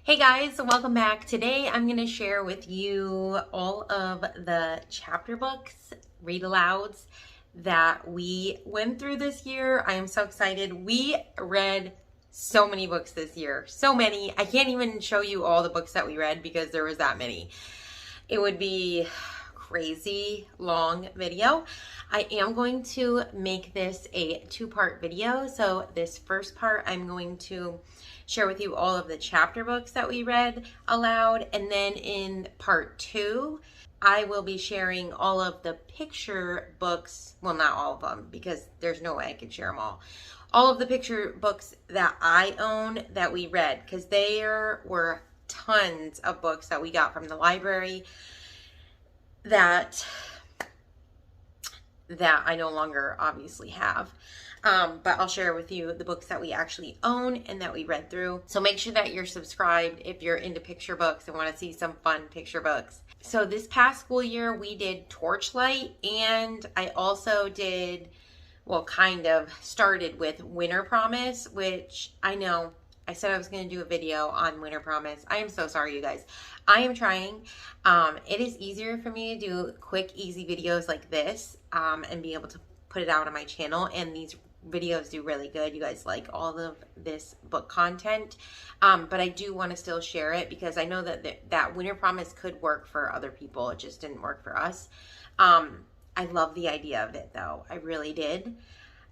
Hey guys, welcome back. Today I'm going to share with you all of the chapter books, read alouds that we went through this year. I am so excited. We read so many books this year. So many. I can't even show you all the books that we read because there was that many. It would be crazy long video. I am going to make this a two-part video. So this first part I'm going to share with you all of the chapter books that we read aloud, and then in part 2 I will be sharing all of the picture books, well not all of them because there's no way I could share them all of the picture books that I own that we read, because there were tons of books that we got from the library that I no longer obviously have. But I'll share with you the books that we actually own and that we read through. So make sure that you're subscribed if you're into picture books and want to see some fun picture books. So this past school year, we did Torchlight, and I also did, well, kind of started with Winter Promise, which I know I said I was going to do a video on Winter Promise. I am so sorry, you guys. I am trying. It is easier for me to do quick, easy videos like this and be able to put it out on my channel, and these videos do really good. You guys like all of this book content, but I do want to still share it because I know that Winter Promise could work for other people. It just didn't work for us. I love the idea of it though. I really did.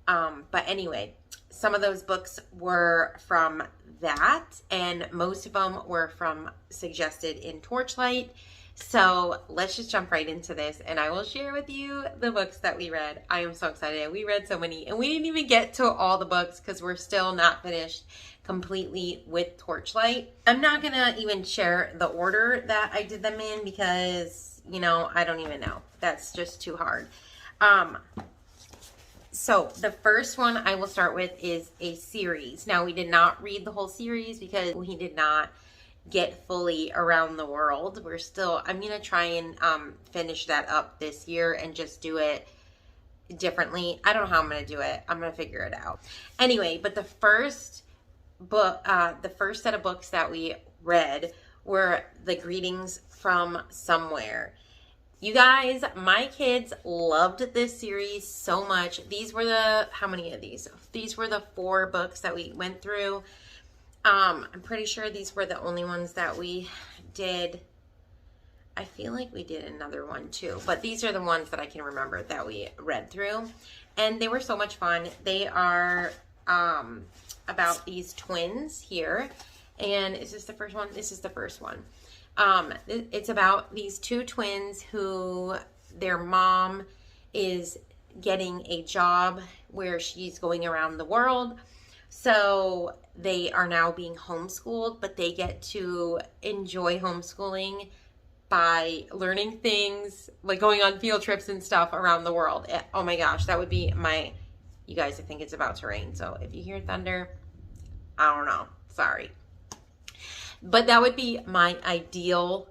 But anyway, some of those books were from that, and most of them were from suggested in Torchlight. So let's just jump right into this, and I will share with you the books that we read. I am so excited. We read so many, and we didn't even get to all the books because we're still not finished completely with Torchlight. I'm not going to even share the order that I did them in because, you know, I don't even know. That's just too hard. So the first one I will start with is a series. Now, we did not read the whole series because we did not get fully around the world. I'm going to try and finish that up this year and just do it differently. I don't know how I'm going to do it. I'm going to figure it out. Anyway, but the first book, the first set of books that we read were The Greetings from Somewhere. You guys, my kids loved this series so much. These were how many of these? These were the 4 books that we went through. I'm pretty sure these were the only ones that we did. I feel like we did another one too, but these are the ones that I can remember that we read through, and they were so much fun. They are about these twins here, and is this the first one? This is the first one. It's about these 2 twins who their mom is getting a job where she's going around the world. So they are now being homeschooled, but they get to enjoy homeschooling by learning things, like going on field trips and stuff around the world. Oh my gosh, that would be you guys, I think it's about to rain. So if you hear thunder, I don't know, sorry. But that would be my ideal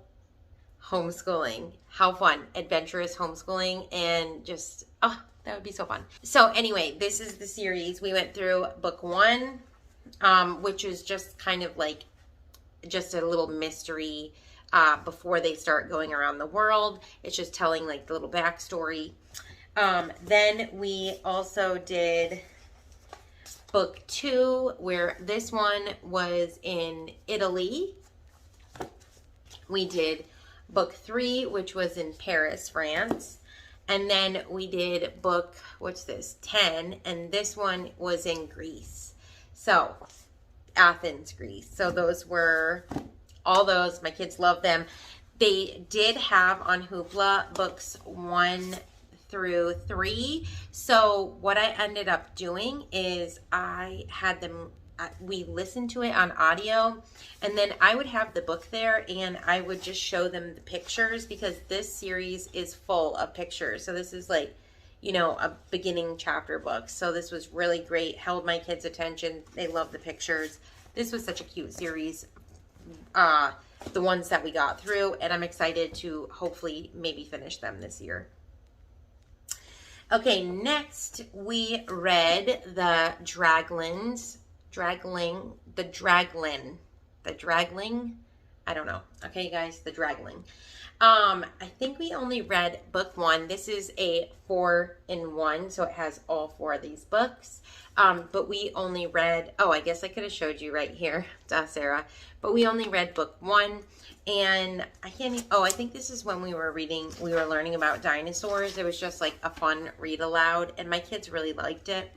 homeschooling. How fun, adventurous homeschooling, and just, oh, that would be so fun. So anyway, this is the series. We went through book 1, which is just kind of like just a little mystery before they start going around the world. It's just telling like the little backstory. Then we also did book 2, where this one was in Italy. We did book 3, which was in Paris, France. And then we did book, what's this, 10, and this one was in Greece. So, Athens, Greece. So those were all those. My kids love them. They did have on Hoopla books 1 through 3. So what I ended up doing is I had them, we listened to it on audio, and then I would have the book there and I would just show them the pictures, because this series is full of pictures. So this is like, you know, a beginning chapter book. So this was really great, held my kids' attention. They love the pictures. This was such a cute series, the ones that we got through, and I'm excited to hopefully maybe finish them this year. Okay, next we read the Dragonling. the Dragonling. I don't know. Okay, guys, the Dragonling. I think we only read book 1. This is a 4-in-1, so it has all 4 of these books. But we only read, oh, I guess I could have showed you right here, Sarah. But we only read book 1, and I can't, oh, I think this is when we were learning about dinosaurs. It was just like a fun read aloud, and my kids really liked it.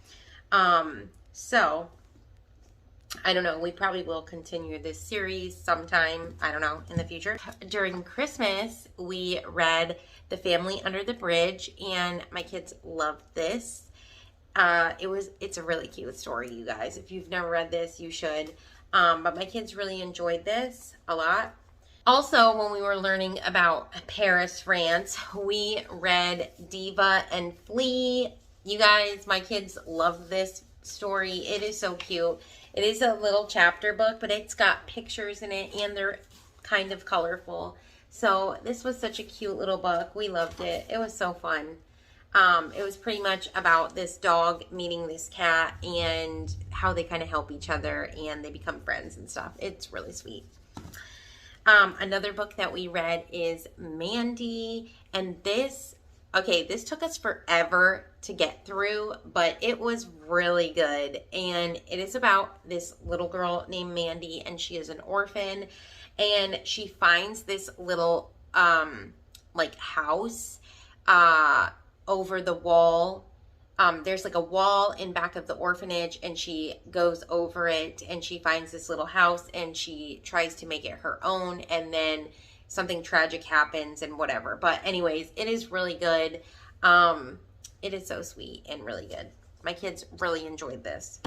So I don't know, we probably will continue this series sometime, I don't know, in the future. During Christmas, we read The Family Under the Bridge, and my kids loved this. It's a really cute story, you guys. If you've never read this, you should. But my kids really enjoyed this a lot. Also, when we were learning about Paris, France, we read Diva and Flea. You guys, my kids love this story. It is so cute. It is a little chapter book, but it's got pictures in it, and they're kind of colorful. So this was such a cute little book. We loved it. It was so fun. It was pretty much about this dog meeting this cat and how they kind of help each other and they become friends and stuff. It's really sweet. Another book that we read is Mandy, and this took us forever to get through, but it was really good. And it is about this little girl named Mandy, and she is an orphan, and she finds this little like house over the wall. There's like a wall in back of the orphanage, and she goes over it and she finds this little house and she tries to make it her own, and then something tragic happens and whatever. But anyways, it is really good. It is so sweet and really good. My kids really enjoyed this.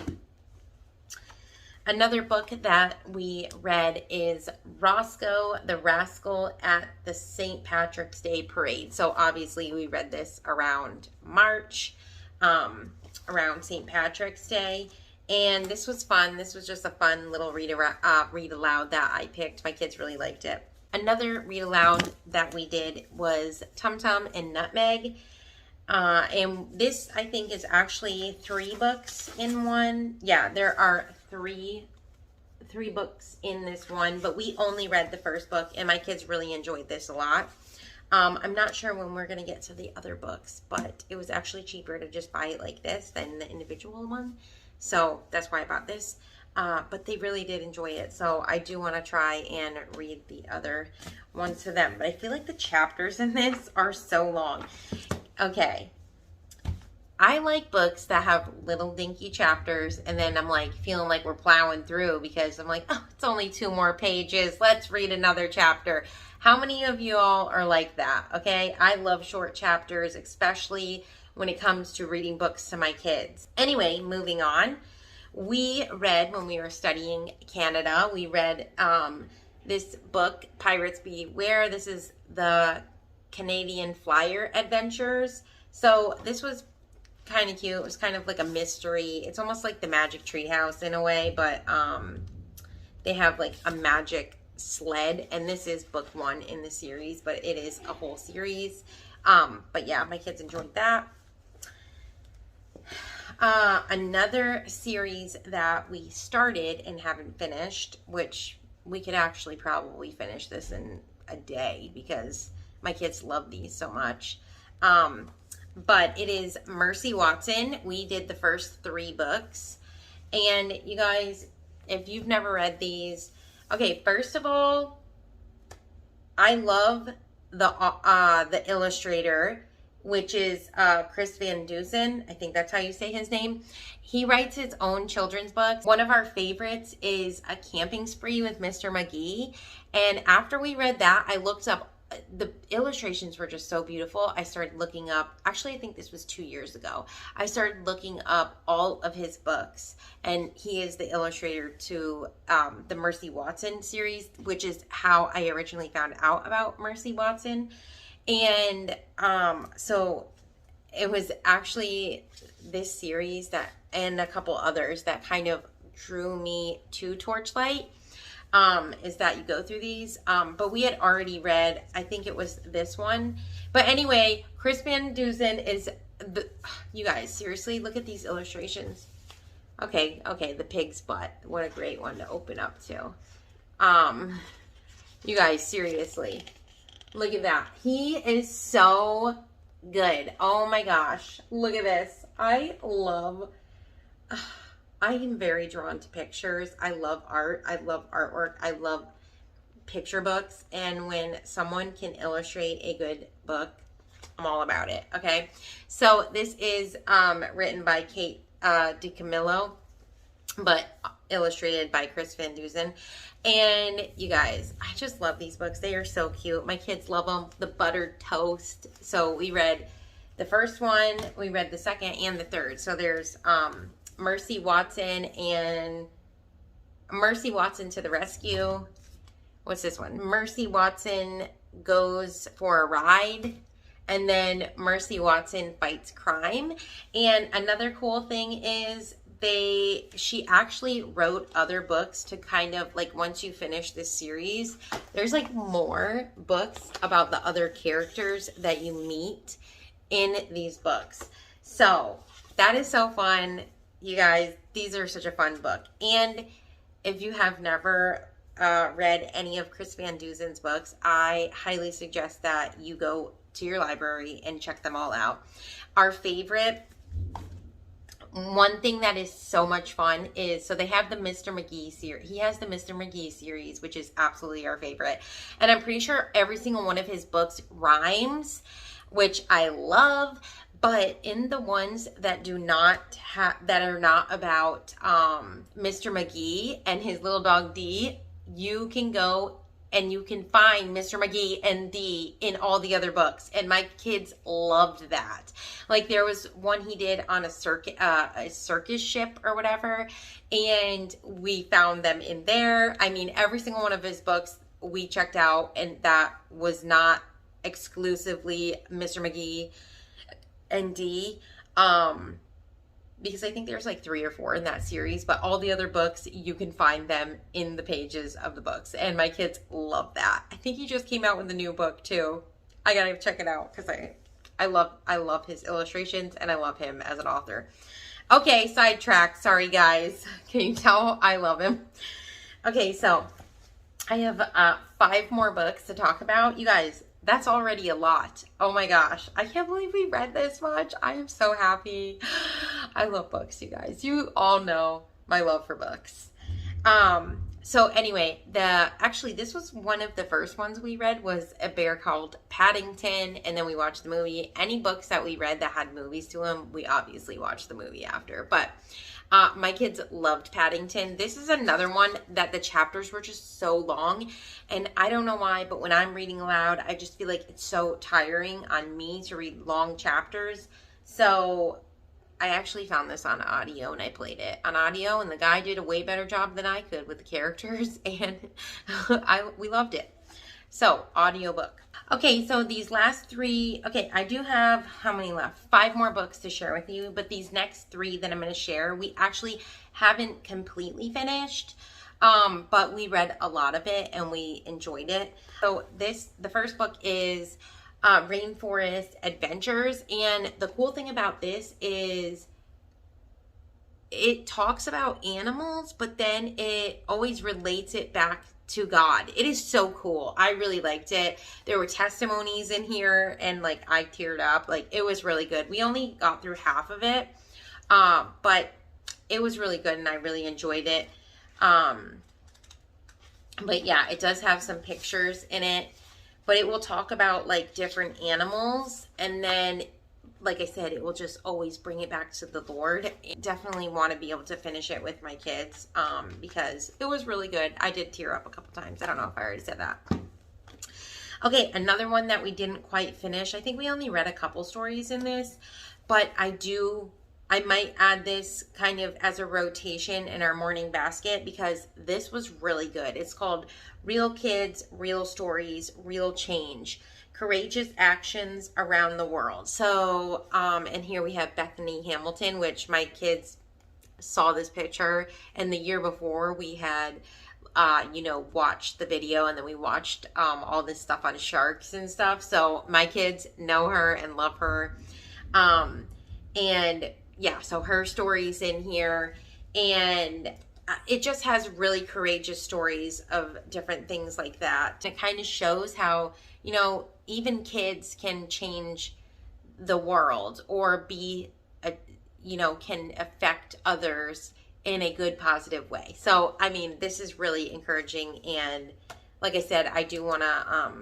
Another book that we read is Rosco, the Rascal at the St. Patrick's Day Parade. So obviously we read this around March, around St. Patrick's Day. And this was fun. This was just a fun little read aloud that I picked. My kids really liked it. Another read aloud that we did was Tumtum and Nutmeg. And this, I think, is actually 3 books in one. Yeah, there are three books in this one, but we only read the first book, and my kids really enjoyed this a lot. I'm not sure when we're going to get to the other books, but it was actually cheaper to just buy it like this than the individual one. So that's why I bought this. But they really did enjoy it. So I do want to try and read the other ones to them. But I feel like the chapters in this are so long. Okay. I like books that have little dinky chapters, and then I'm like feeling like we're plowing through because I'm like, oh, it's only 2 more pages. Let's read another chapter. How many of you all are like that? Okay. I love short chapters, especially when it comes to reading books to my kids. Anyway, moving on. We read, when we were studying Canada, we read this book, Pirates Beware. This is the Canadian Flyer Adventures. So this was kind of cute. It was kind of like a mystery. It's almost like the Magic Treehouse in a way, but they have like a magic sled, and this is book 1 in the series, but it is a whole series. But yeah, my kids enjoyed that. Another series that we started and haven't finished, which we could actually probably finish this in a day because my kids love these so much. But it is Mercy Watson. We did the first 3 books. And you guys, if you've never read these, okay, first of all, I love the illustrator, which is Chris Van Dusen. I think that's how you say his name. He writes his own children's books. One of our favorites is A Camping Spree with Mr. McGee. And after we read that, I looked up, the illustrations were just so beautiful. I started looking up, actually I think this was 2 years ago. I started looking up all of his books, and he is the illustrator to the Mercy Watson series, which is how I originally found out about Mercy Watson. And so it was actually this series that, and a couple others that kind of drew me to Torchlight, is that you go through these. But we had already read, I think it was this one. But anyway, Chris Van Dusen is, you guys, seriously, look at these illustrations. Okay, the pig's butt. What a great one to open up to. You guys, seriously, look at that. He is so good. Oh my gosh, look at this. I am very drawn to pictures. I love art. I love artwork. I love picture books. And when someone can illustrate a good book, I'm all about it. Okay. So this is written by Kate DiCamillo, but illustrated by Chris Van Dusen. And you guys, I just love these books. They are so cute. My kids love them. The Buttered Toast. So we read the first one, we read the second and the third. So there's Mercy Watson and Mercy Watson to the Rescue. What's this one? Mercy Watson Goes for a Ride. And then Mercy Watson Fights Crime. And another cool thing is she actually wrote other books to kind of like, once you finish this series, there's like more books about the other characters that you meet in these books. So that is so fun. You guys, these are such a fun book. And if you have never read any of Chris Van Dusen's books, I highly suggest that you go to your library and check them all out. Our favorite, one thing that is so much fun is, so they have the Mr. McGee series. He has the Mr. McGee series, which is absolutely our favorite. And I'm pretty sure every single one of his books rhymes, which I love. But in the ones that do not have, that are not about Mr. McGee and his little dog Dee, you can go and you can find Mr. McGee and Dee in all the other books. And my kids loved that. Like there was one he did on a circus ship or whatever, and we found them in there. I mean, every single one of his books we checked out, and that was not exclusively Mr. McGee and Dee. Because I think there's like 3 or 4 in that series, but all the other books, you can find them in the pages of the books. And my kids love that. I think he just came out with a new book too. I gotta check it out because I love his illustrations and I love him as an author. Okay, sidetrack. Sorry guys. Can you tell I love him? Okay, so I have 5 more books to talk about. You guys, that's already a lot. Oh my gosh. I can't believe we read this much. I am so happy. I love books, you guys. You all know my love for books. So anyway, actually this was one of the first ones we read, was a bear called Paddington, and then we watched the movie. Any books that we read that had movies to them, we obviously watched the movie after. But my kids loved Paddington. This is another one that the chapters were just so long, and I don't know why, but when I'm reading aloud, I just feel like it's so tiring on me to read long chapters. So I actually found this on audio and I played it on audio, and the guy did a way better job than I could with the characters, and we loved it. So, audiobook. Okay, so these last 3, okay, I do have, how many left? 5 more books to share with you, but these next 3 that I'm going to share, we actually haven't completely finished, but we read a lot of it and we enjoyed it. So the first book is Rainforest Adventures, and the cool thing about this is it talks about animals, but then it always relates it back to God. It is so cool. I really liked it. There were testimonies in here, and like I teared up. Like it was really good. We only got through half of it, but it was really good and I really enjoyed it. But yeah, it does have some pictures in it, but it will talk about like different animals, and then like I said, it will just always bring it back to the Lord. Definitely want to be able to finish it with my kids because it was really good. I did tear up a couple times. I don't know if I already said that. Okay, another one that we didn't quite finish. I think we only read a couple stories in this, but I might add this kind of as a rotation in our morning basket because this was really good. It's called Real Kids, Real Stories, Real Change. Courageous Actions Around the World. So, and here we have Bethany Hamilton, which my kids saw this picture, and the year before we had, watched the video, and then we watched all this stuff on sharks and stuff. So my kids know her and love her. And yeah, so her story's in here, and it just has really courageous stories of different things like that. It kind of shows how, you know, even kids can change the world or be, you know, can affect others in a good, positive way. So, I mean, this is really encouraging. And like I said, I do want to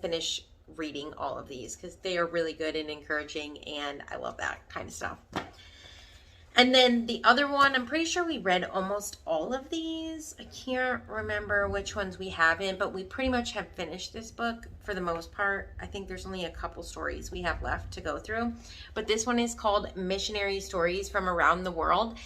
finish reading all of these because they are really good and encouraging. And I love that kind of stuff. And then the other one, I'm pretty sure we read almost all of these. I can't remember which ones we haven't, but we pretty much have finished this book for the most part. I think there's only a couple stories we have left to go through. But this one is called Missionary Stories from Around the World.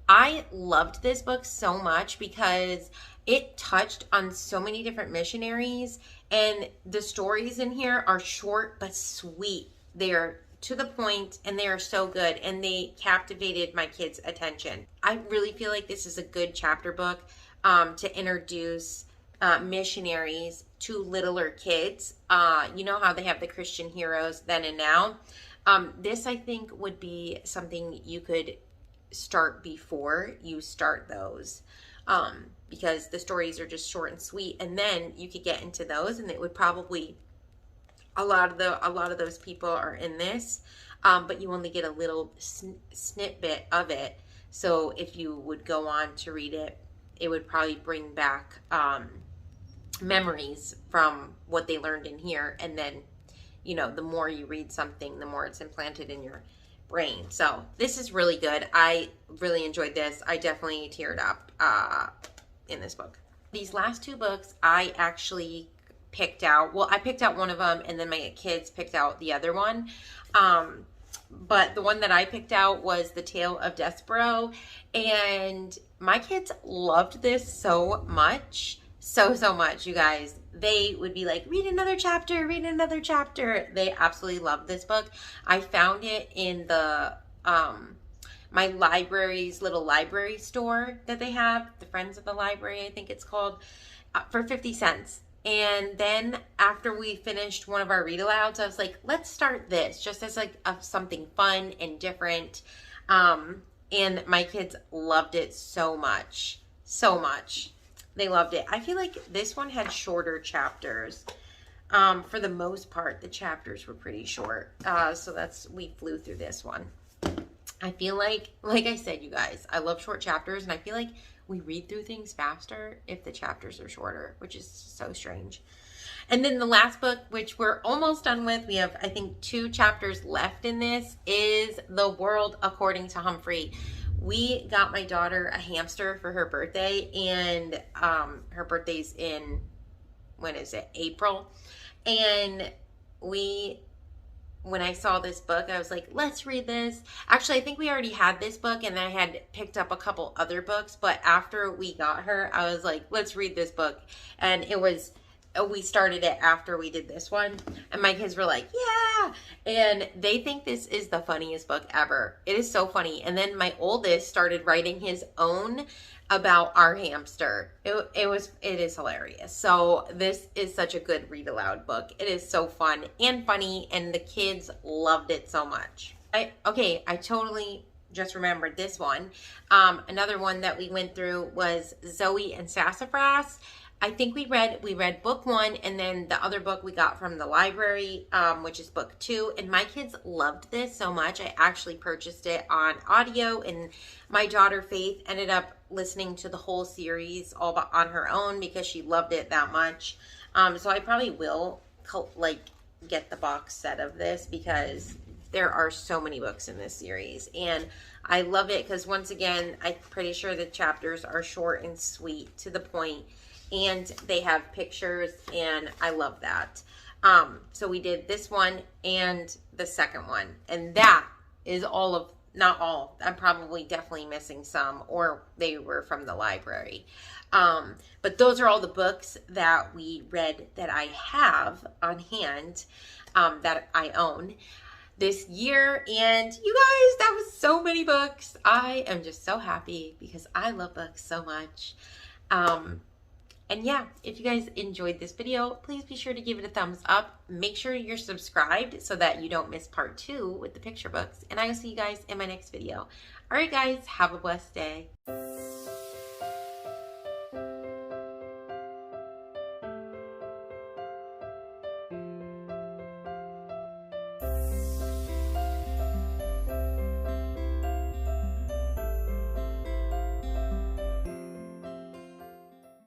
I loved this book so much because it touched on so many different missionaries, and the stories in here are short but sweet. They're to the point and they are so good, and they captivated my kids' attention. I really feel like this is a good chapter book to introduce missionaries to littler kids. You know how they have the Christian heroes then and now. This, I think, would be something you could start before you start those, because the stories are just short and sweet, and then you could get into those, and it would probably, a lot of those people are in this, but you only get a little snippet of it. So if you would go on to read it, it would probably bring back memories from what they learned in here. And then, you know, the more you read something, the more it's implanted in your brain. So this is really good. I really enjoyed this. I definitely teared up in this book. These last two books I actually picked out. Well, I picked out one of them, and then my kids picked out the other one. But the one that I picked out was the Tale of Despereaux, and my kids loved this so much. So much, you guys. They would be like, read another chapter, read another chapter. They absolutely loved this book. I found it in the my library's little library store that they have, the Friends of the Library, I think it's called, for 50 cents. And then after we finished one of our read alouds, I was like, let's start this just as like something fun and different. And my kids loved it so much, so much. They loved it. I feel like this one had shorter chapters. For the most part, the chapters were pretty short. So we flew through this one. I feel like I said, you guys, I love short chapters, and I feel like we read through things faster if the chapters are shorter, which is so strange. And then the last book, which we're almost done with, we have, I think, 2 chapters left in this, is The World According to Humphrey. We got my daughter a hamster for her birthday, and her birthday's in, when is it, April? And when I saw this book, I was like, let's read this. Actually, I think we already had this book, and I had picked up a couple other books, but after we got her, I was like, let's read this book. And we started it after we did this one, and my kids were like, yeah, and they think this is the funniest book ever. It is so funny. And then my oldest started writing his own about our hamster. It is hilarious. So this is such a good read aloud book. It is so fun and funny, and the kids loved it so much. I totally just remembered this one. Another one that we went through was Zoe and Sassafras. I think we read book 1, and then the other book we got from the library, which is book 2. And my kids loved this so much. I actually purchased it on audio, and my daughter Faith ended up listening to the whole series all on her own because she loved it that much. So I probably will get the box set of this because there are so many books in this series, and I love it because, once again, I'm pretty sure the chapters are short and sweet, to the point, and they have pictures, and I love that. So we did this one and the second one, and that is all of, not all, I'm probably definitely missing some, or they were from the library. But those are all the books that we read that I have on hand, that I own this year. And you guys, that was so many books. I am just so happy because I love books so much. And yeah, if you guys enjoyed this video, please be sure to give it a thumbs up. Make sure you're subscribed so that you don't miss part 2 with the picture books. And I will see you guys in my next video. All right, guys, have a blessed day.